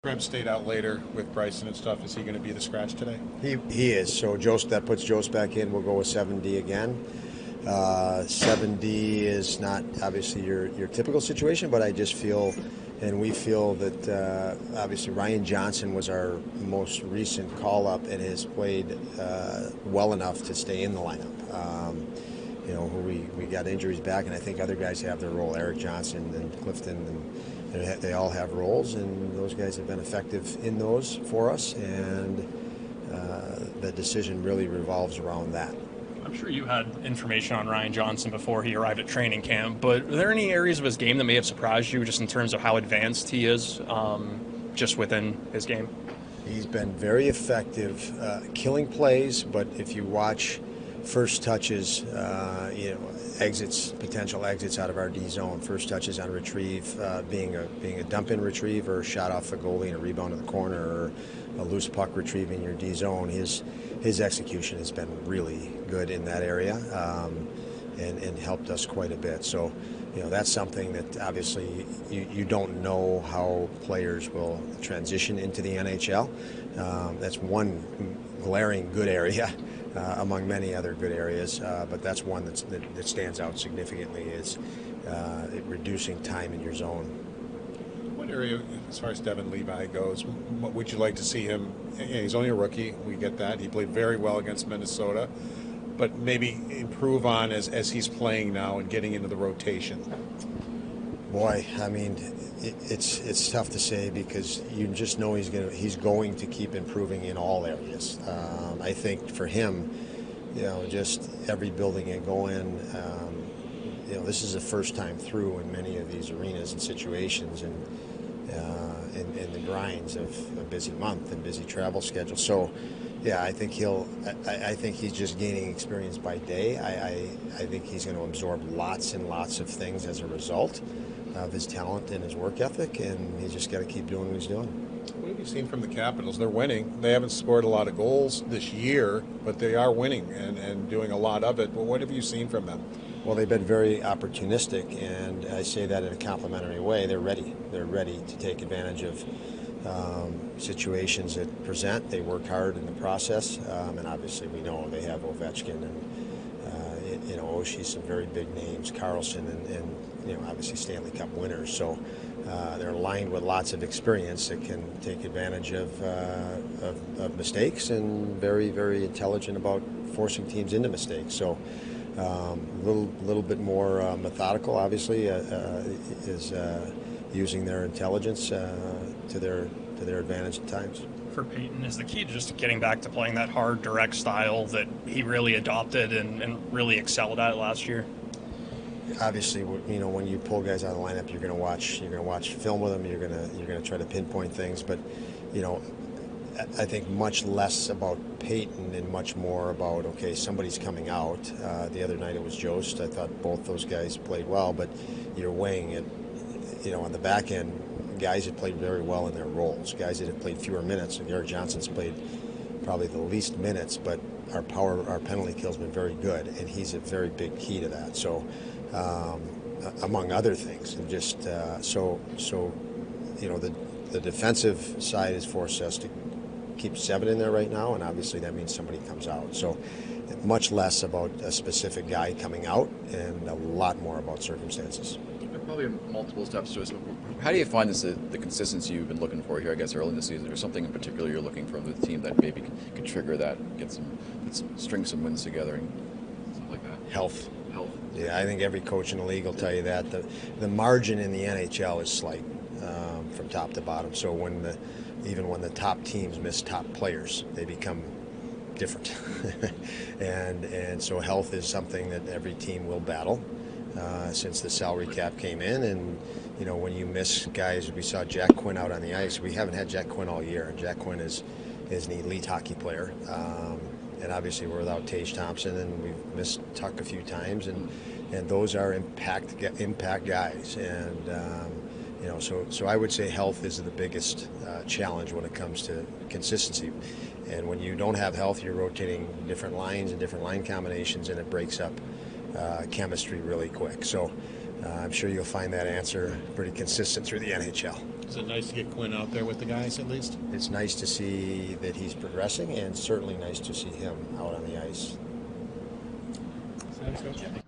Graham stayed out later with Bryson and stuff. Is he going to be the scratch today? He is. So that puts Jost back in. We'll go with 7D again. 7D is not obviously your typical situation, but I just feel, and we feel that obviously Ryan Johnson was our most recent call up and has played well enough to stay in the lineup. We got injuries back, and I think other guys have their role. Eric Johnson and Clifton, and they all have roles, and those guys have been effective in those for us, and the decision really revolves around that. I'm sure you had information on Ryan Johnson before he arrived at training camp, but are there any areas of his game that may have surprised you just in terms of how advanced he is just within his game? He's been very effective killing plays, but if you watch first touches, potential exits out of our D zone, first touches on retrieve, being a dump in retrieve or a shot off the goalie and a rebound in the corner or a loose puck retrieving your D zone, his execution has been really good in that area, and helped us quite a bit. So, that's something that obviously you don't know how players will transition into the NHL. That's one glaring good area among many other good areas, but that's one that stands out significantly is reducing time in your zone. What area, as far as Devin Levi goes, what would you like to see him? He's only a rookie. We get that. He played very well against Minnesota, but maybe improve on as he's playing now and getting into the rotation. Boy, I mean, it's tough to say because you just know he's going to keep improving in all areas. I think for him, just every building you go in, this is the first time through in many of these arenas and situations, and in the grinds of a busy month and busy travel schedule. So, yeah, I think he's just gaining experience by day. I think he's going to absorb lots and lots of things as a result of his talent and his work ethic, and he's just got to keep doing what he's doing. What have you seen from the Capitals? They're winning. They haven't scored a lot of goals this year, but they are winning and doing a lot of it. But what have you seen from them? Well, they've been very opportunistic, and I say that in a complimentary way. They're ready. They're ready to take advantage of situations that present. They work hard in the process, and obviously we know they have Ovechkin and Oshie, some very big names, Carlson, and obviously Stanley Cup winners. So they're aligned with lots of experience that can take advantage of mistakes, and very, very intelligent about forcing teams into mistakes. So a little bit more methodical, obviously, is using their intelligence to their advantage at times. For Peyton, is the key to just getting back to playing that hard, direct style that he really adopted and really excelled at last year? Obviously, when you pull guys out of the lineup, you're going to watch film with them. You're going to try to pinpoint things, but I think much less about Peyton and much more about, okay, somebody's coming out. The other night it was Jost. I thought both those guys played well, but you're weighing it, on the back end, guys that played very well in their roles, guys that have played fewer minutes. Eric Johnson's played probably the least minutes, but our penalty kill's been very good, and he's a very big key to that. So, among other things, and just the defensive side has forced us to keep 7 in there right now, and obviously that means somebody comes out. So much less about a specific guy coming out and a lot more about circumstances. There are probably multiple steps to it. So how do you find the consistency you've been looking for here, I guess, early in the season? Or something in particular you're looking for with the team that maybe could trigger that, string some wins together and stuff like that? Health. Yeah, I think every coach in the league will tell you that. The margin in the NHL is slight from top to bottom. So even when the top teams miss top players, they become different. and so health is something that every team will battle since the salary cap came in. And when you miss guys, we saw Jack Quinn out on the ice. We haven't had Jack Quinn all year, and Jack Quinn is an elite hockey player. And obviously we're without Tage Thompson, and we've missed Tuck a few times, and those are impact guys. And so I would say health is the biggest challenge when it comes to consistency. And when you don't have health, you're rotating different lines and different line combinations, and it breaks up chemistry really quick. So I'm sure you'll find that answer pretty consistent through the NHL. Is it nice to get Quinn out there with the guys at least? It's nice to see that he's progressing, and certainly nice to see him out on the ice. Sabres coach?